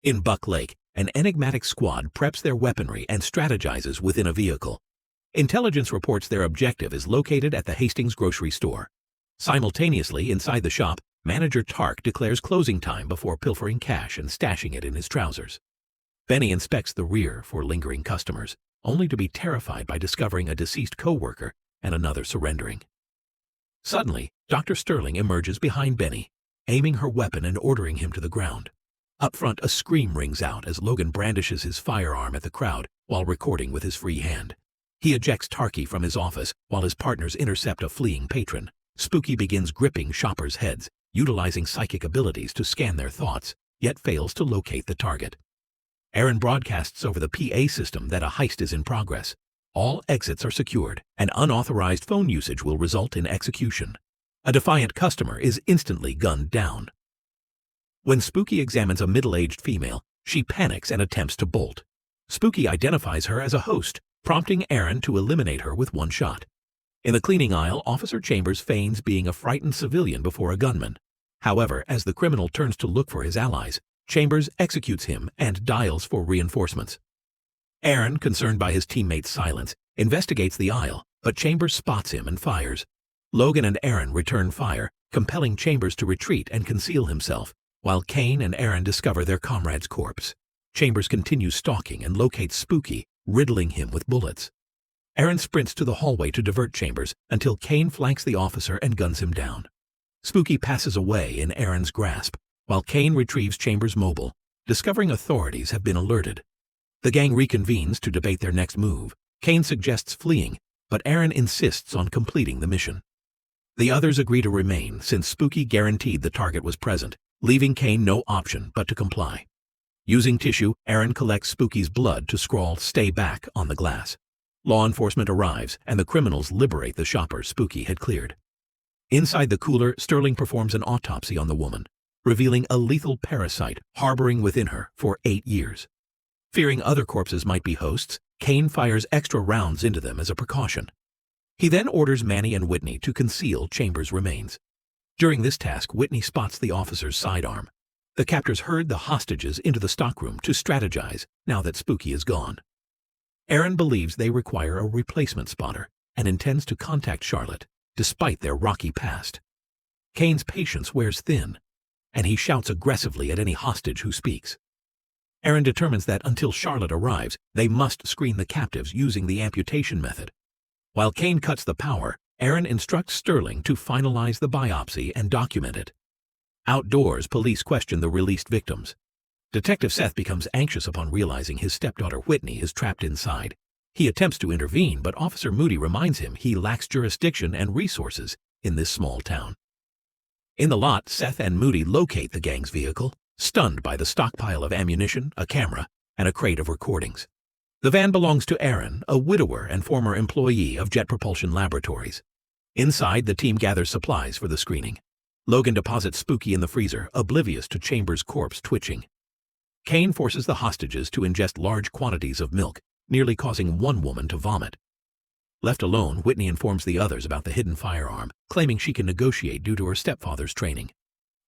In Buck Lake, an enigmatic squad preps their weaponry and strategizes within a vehicle. Intelligence reports their objective is located at the Hastings grocery store. Simultaneously, inside the shop, manager Tark declares closing time before pilfering cash and stashing it in his trousers. Benny inspects the rear for lingering customers, only to be terrified by discovering a deceased co-worker and another surrendering. Suddenly, Dr. Sterling emerges behind Benny, aiming her weapon and ordering him to the ground. Up front, a scream rings out as Logan brandishes his firearm at the crowd while recording with his free hand. He ejects Tarky from his office while his partners intercept a fleeing patron. Spooky begins gripping shoppers' heads, utilizing psychic abilities to scan their thoughts, yet fails to locate the target. Aaron broadcasts over the PA system that a heist is in progress. All exits are secured, and unauthorized phone usage will result in execution. A defiant customer is instantly gunned down. When Spooky examines a middle-aged female, she panics and attempts to bolt. Spooky identifies her as a host, prompting Aaron to eliminate her with one shot. In the cleaning aisle, Officer Chambers feigns being a frightened civilian before a gunman. However, as the criminal turns to look for his allies, Chambers executes him and dials for reinforcements. Aaron, concerned by his teammate's silence, investigates the aisle, but Chambers spots him and fires. Logan and Aaron return fire, compelling Chambers to retreat and conceal himself, while Kane and Aaron discover their comrade's corpse. Chambers continues stalking and locates Spooky, riddling him with bullets. Aaron sprints to the hallway to divert Chambers until Kane flanks the officer and guns him down. Spooky passes away in Aaron's grasp, while Kane retrieves Chambers' mobile, discovering authorities have been alerted. The gang reconvenes to debate their next move. Kane suggests fleeing, but Aaron insists on completing the mission. The others agree to remain since Spooky guaranteed the target was present, leaving Kane no option but to comply. Using tissue, Aaron collects Spooky's blood to scrawl "Stay back" on the glass. Law enforcement arrives, and the criminals liberate the shopper Spooky had cleared. Inside the cooler, Sterling performs an autopsy on the woman, revealing a lethal parasite harboring within her for 8 years. Fearing other corpses might be hosts, Kane fires extra rounds into them as a precaution. He then orders Manny and Whitney to conceal Chambers' remains. During this task, Whitney spots the officer's sidearm. The captors herd the hostages into the stockroom to strategize now that Spooky is gone. Aaron believes they require a replacement spotter and intends to contact Charlotte, despite their rocky past. Kane's patience wears thin, and he shouts aggressively at any hostage who speaks. Aaron determines that until Charlotte arrives, they must screen the captives using the amputation method. While Kane cuts the power, Aaron instructs Sterling to finalize the biopsy and document it. Outdoors, police question the released victims. Detective Seth becomes anxious upon realizing his stepdaughter Whitney is trapped inside. He attempts to intervene, but Officer Moody reminds him he lacks jurisdiction and resources in this small town. In the lot, Seth and Moody locate the gang's vehicle, stunned by the stockpile of ammunition, a camera, and a crate of recordings. The van belongs to Aaron, a widower and former employee of Jet Propulsion Laboratories. Inside, the team gathers supplies for the screening. Logan deposits Spooky in the freezer, oblivious to Chambers' corpse twitching. Kane forces the hostages to ingest large quantities of milk, nearly causing one woman to vomit. Left alone, Whitney informs the others about the hidden firearm, claiming she can negotiate due to her stepfather's training.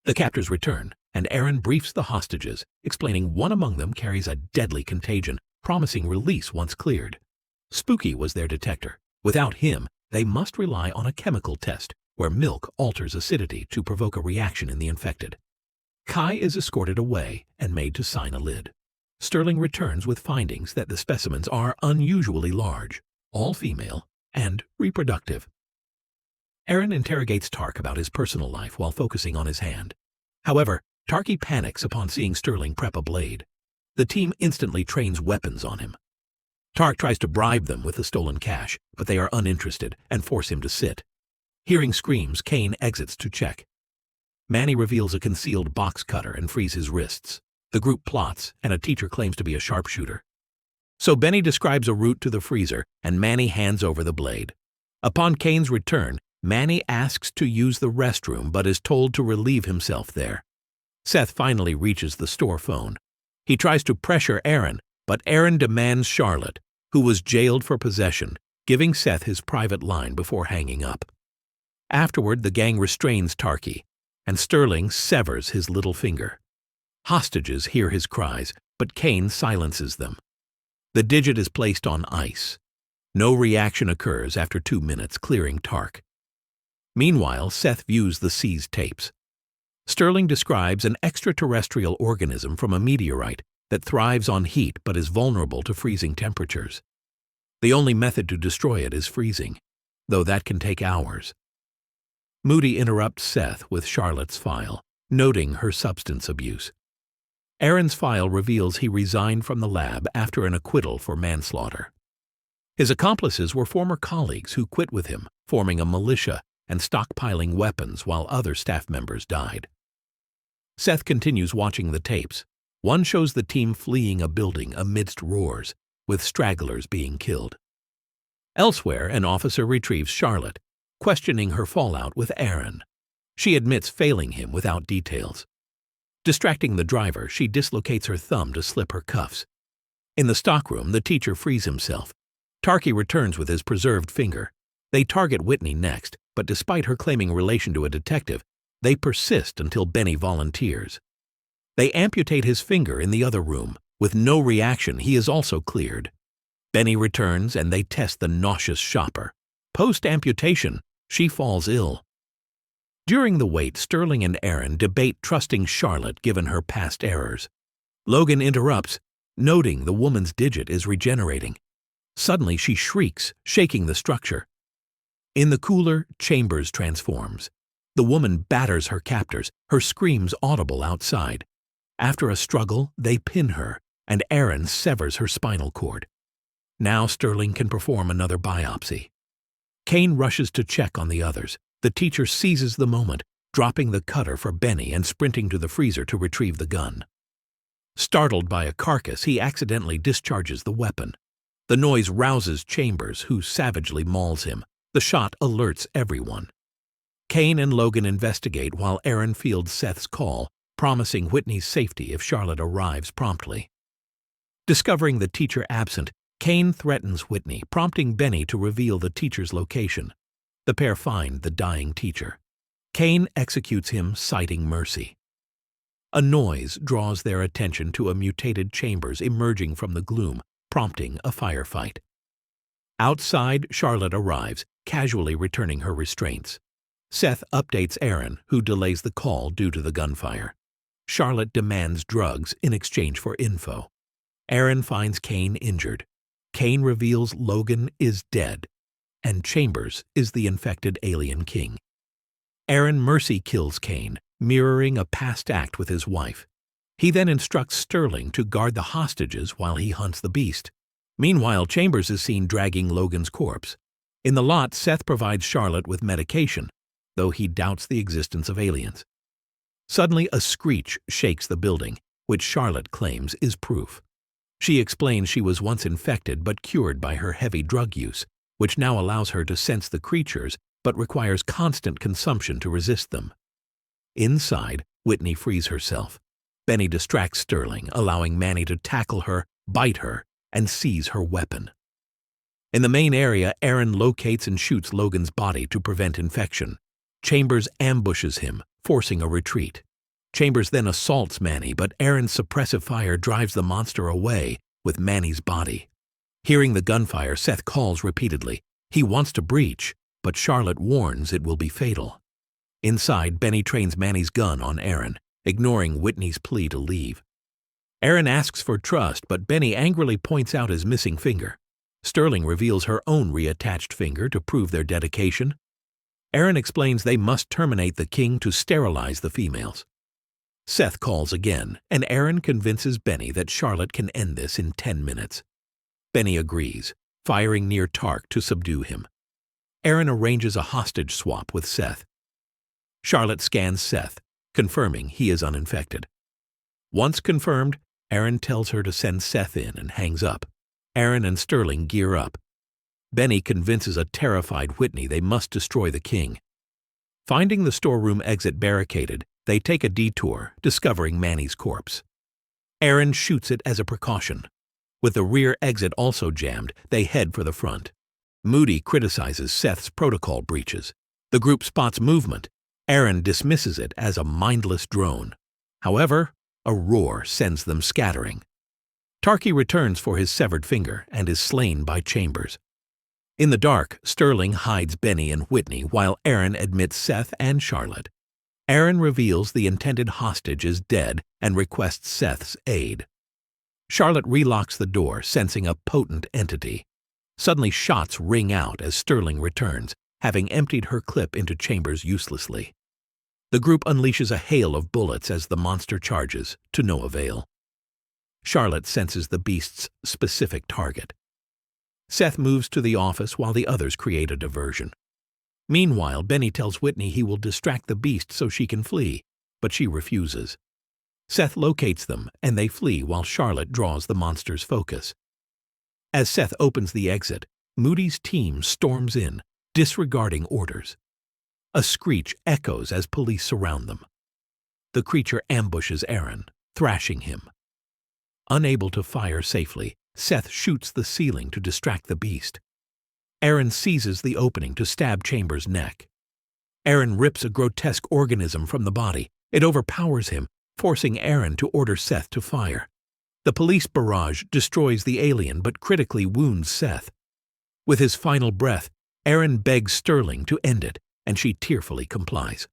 The captors return, and Aaron briefs the hostages, explaining one among them carries a deadly contagion, promising release once cleared. Spooky was their detector. Without him, they must rely on a chemical test, where milk alters acidity to provoke a reaction in the infected. Kai is escorted away and made to sign a lid. Sterling returns with findings that the specimens are unusually large, all female, and reproductive. Aaron interrogates Tark about his personal life while focusing on his hand. However, Tarky panics upon seeing Sterling prep a blade. The team instantly trains weapons on him. Tark tries to bribe them with the stolen cash, but they are uninterested and force him to sit. Hearing screams, Kane exits to check. Manny reveals a concealed box cutter and frees his wrists. The group plots, and a teacher claims to be a sharpshooter. So Benny describes a route to the freezer, and Manny hands over the blade. Upon Kane's return, Manny asks to use the restroom but is told to relieve himself there. Seth finally reaches the store phone. He tries to pressure Aaron, but Aaron demands Charlotte, who was jailed for possession, giving Seth his private line before hanging up. Afterward, the gang restrains Tarky, and Sterling severs his little finger. Hostages hear his cries, but Kane silences them. The digit is placed on ice. No reaction occurs after 2 minutes, clearing Tark. Meanwhile, Seth views the seized tapes. Sterling describes an extraterrestrial organism from a meteorite that thrives on heat but is vulnerable to freezing temperatures. The only method to destroy it is freezing, though that can take hours. Moody interrupts Seth with Charlotte's file, noting her substance abuse. Aaron's file reveals he resigned from the lab after an acquittal for manslaughter. His accomplices were former colleagues who quit with him, forming a militia and stockpiling weapons while other staff members died. Seth continues watching the tapes. One shows the team fleeing a building amidst roars, with stragglers being killed. Elsewhere, an officer retrieves Charlotte, questioning her fallout with Aaron. She admits failing him without details. Distracting the driver, she dislocates her thumb to slip her cuffs. In the stockroom, the teacher frees himself. Tarky returns with his preserved finger. They target Whitney next, but despite her claiming relation to a detective, they persist until Benny volunteers. They amputate his finger in the other room. With no reaction, he is also cleared. Benny returns and they test the nauseous shopper. Post-amputation, she falls ill. During the wait, Sterling and Aaron debate trusting Charlotte given her past errors. Logan interrupts, noting the woman's digit is regenerating. Suddenly she shrieks, shaking the structure. In the cooler, Chambers transforms. The woman batters her captors, her screams audible outside. After a struggle, they pin her, and Aaron severs her spinal cord. Now Sterling can perform another biopsy. Kane rushes to check on the others. The teacher seizes the moment, dropping the cutter for Benny and sprinting to the freezer to retrieve the gun. Startled by a carcass, he accidentally discharges the weapon. The noise rouses Chambers, who savagely mauls him. The shot alerts everyone. Kane and Logan investigate while Aaron fields Seth's call, promising Whitney's safety if Charlotte arrives promptly. Discovering the teacher absent, Kane threatens Whitney, prompting Benny to reveal the teacher's location. The pair find the dying teacher. Kane executes him, citing mercy. A noise draws their attention to a mutated Chambers emerging from the gloom, prompting a firefight. Outside, Charlotte arrives, casually returning her restraints. Seth updates Aaron, who delays the call due to the gunfire. Charlotte demands drugs in exchange for info. Aaron finds Kane injured. Kane reveals Logan is dead, and Chambers is the infected alien king. Aaron mercy kills Kane, mirroring a past act with his wife. He then instructs Sterling to guard the hostages while he hunts the beast. Meanwhile, Chambers is seen dragging Logan's corpse. In the lot, Seth provides Charlotte with medication, though he doubts the existence of aliens. Suddenly, a screech shakes the building, which Charlotte claims is proof. She explains she was once infected but cured by her heavy drug use, which now allows her to sense the creatures but requires constant consumption to resist them. Inside, Whitney frees herself. Benny distracts Sterling, allowing Manny to tackle her, bite her, and seize her weapon. In the main area, Aaron locates and shoots Logan's body to prevent infection. Chambers ambushes him, forcing a retreat. Chambers then assaults Manny, but Aaron's suppressive fire drives the monster away with Manny's body. Hearing the gunfire, Seth calls repeatedly. He wants to breach, but Charlotte warns it will be fatal. Inside, Benny trains Manny's gun on Aaron, ignoring Whitney's plea to leave. Aaron asks for trust, but Benny angrily points out his missing finger. Sterling reveals her own reattached finger to prove their dedication. Aaron explains they must terminate the king to sterilize the females. Seth calls again, and Aaron convinces Benny that Charlotte can end this in 10 minutes. Benny agrees, firing near Tark to subdue him. Aaron arranges a hostage swap with Seth. Charlotte scans Seth, confirming he is uninfected. Once confirmed, Aaron tells her to send Seth in and hangs up. Aaron and Sterling gear up. Benny convinces a terrified Whitney they must destroy the king. Finding the storeroom exit barricaded, they take a detour, discovering Manny's corpse. Aaron shoots it as a precaution. With the rear exit also jammed, they head for the front. Moody criticizes Seth's protocol breaches. The group spots movement. Aaron dismisses it as a mindless drone. However, A roar sends them scattering. Tarky returns for his severed finger and is slain by Chambers. In the dark, Sterling hides Benny and Whitney while Aaron admits Seth and Charlotte. Aaron reveals the intended hostage is dead and requests Seth's aid. Charlotte relocks the door, sensing a potent entity. Suddenly shots ring out as Sterling returns, having emptied her clip into Chambers uselessly. The group unleashes a hail of bullets as the monster charges, to no avail. Charlotte senses the beast's specific target. Seth moves to the office while the others create a diversion. Meanwhile, Benny tells Whitney he will distract the beast so she can flee, but she refuses. Seth locates them, and they flee while Charlotte draws the monster's focus. As Seth opens the exit, Moody's team storms in, disregarding orders. A screech echoes as police surround them. The creature ambushes Aaron, thrashing him. Unable to fire safely, Seth shoots the ceiling to distract the beast. Aaron seizes the opening to stab Chambers' neck. Aaron rips a grotesque organism from the body. It overpowers him, forcing Aaron to order Seth to fire. The police barrage destroys the alien but critically wounds Seth. With his final breath, Aaron begs Sterling to end it, and she tearfully complies.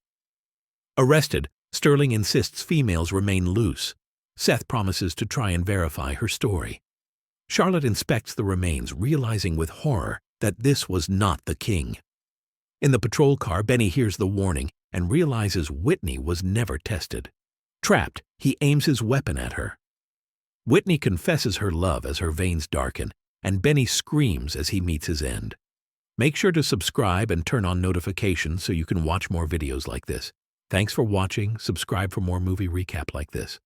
Arrested, Sterling insists females remain loose. Seth promises to try and verify her story. Charlotte inspects the remains, realizing with horror that this was not the king. In the patrol car, Benny hears the warning and realizes Whitney was never tested. Trapped, he aims his weapon at her. Whitney confesses her love as her veins darken, and Benny screams as he meets his end. Make sure to subscribe and turn on notifications so you can watch more videos like this. Thanks for watching. Subscribe for more movie recap like this.